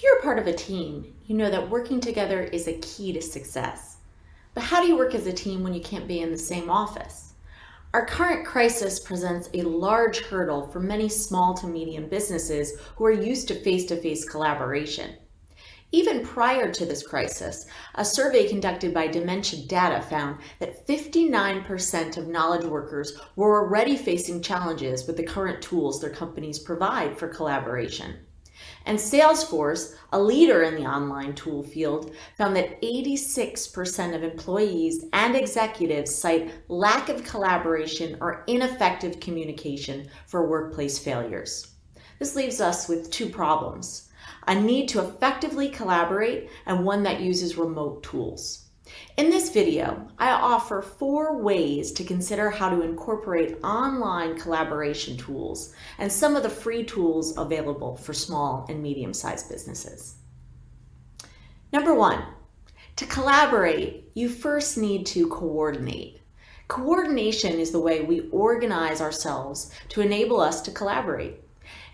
you're a part of a team, you know that working together is a key to success. But how do you work as a team when you can't be in the same office? Our current crisis presents a large hurdle for many small to medium businesses who are used to face-to-face collaboration. Even prior to this crisis, a survey conducted by Dimension Data found that 59% of knowledge workers were already facing challenges with the current tools their companies provide for collaboration. And Salesforce, a leader in the online tool field, found that 86% of employees and executives cite lack of collaboration or ineffective communication for workplace failures. This leaves us with two problems: a need to effectively collaborate and one that uses remote tools. In this video, I offer 4 ways to consider how to incorporate online collaboration tools and some of the free tools available for small and medium-sized businesses. Number 1, to collaborate, you first need to coordinate. Coordination is the way we organize ourselves to enable us to collaborate.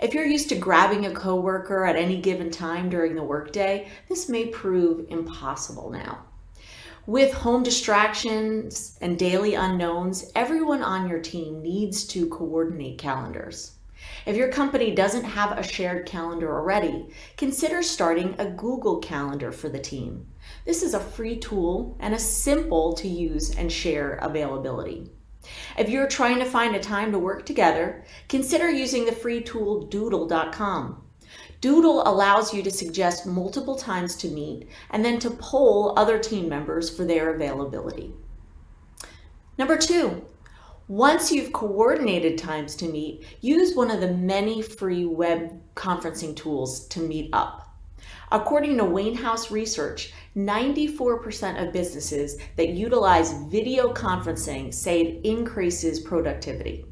If you're used to grabbing a coworker at any given time during the workday, this may prove impossible now. With home distractions and daily unknowns, everyone on your team needs to coordinate calendars. If your company doesn't have a shared calendar already, consider starting a Google Calendar for the team. This is a free tool and a simple to use and share availability. If you're trying to find a time to work together, consider using the free tool Doodle.com. Doodle allows you to suggest multiple times to meet and then to poll other team members for their availability. Number 2, once you've coordinated times to meet, use one of the many free web conferencing tools to meet up. According to Wainhouse research, 94% of businesses that utilize video conferencing say it increases productivity.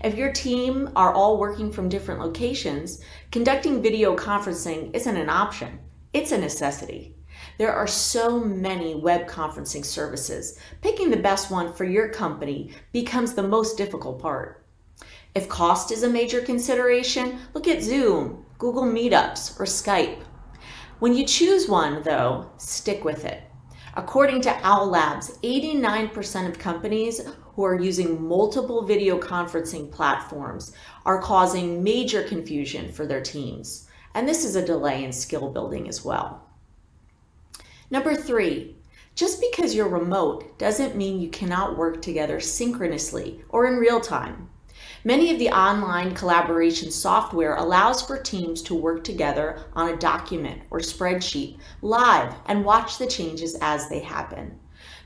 If your team are all working from different locations, conducting video conferencing isn't an option, it's a necessity. There are so many web conferencing services. Picking the best one for your company becomes the most difficult part. If cost is a major consideration, look at Zoom, Google Meetups, or Skype. When you choose one, though, stick with it. According to Owl Labs, 89% of companies who are using multiple video conferencing platforms are causing major confusion for their teams. And this is a delay in skill building as well. Number 3, just because you're remote doesn't mean you cannot work together synchronously or in real time. Many of the online collaboration software allows for teams to work together on a document or spreadsheet live and watch the changes as they happen.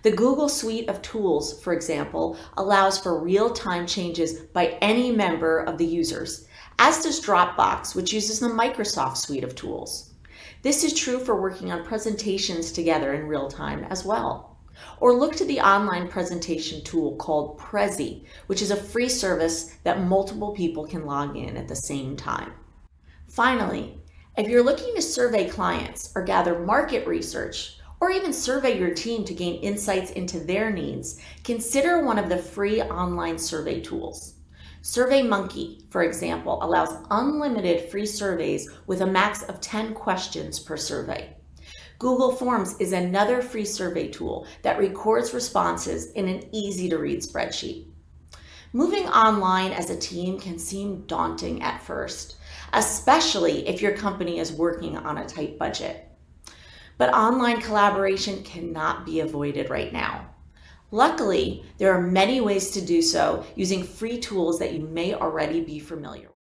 The Google suite of tools, for example, allows for real-time changes by any member of the users, as does Dropbox, which uses the Microsoft suite of tools. This is true for working on presentations together in real time as well. Or look to the online presentation tool called Prezi, which is a free service that multiple people can log in at the same time. Finally, if you're looking to survey clients or gather market research, or even survey your team to gain insights into their needs, consider one of the free online survey tools. SurveyMonkey, for example, allows unlimited free surveys with a max of 10 questions per survey. Google Forms is another free survey tool that records responses in an easy-to-read spreadsheet. Moving online as a team can seem daunting at first, especially if your company is working on a tight budget. But online collaboration cannot be avoided right now. Luckily, there are many ways to do so using free tools that you may already be familiar with.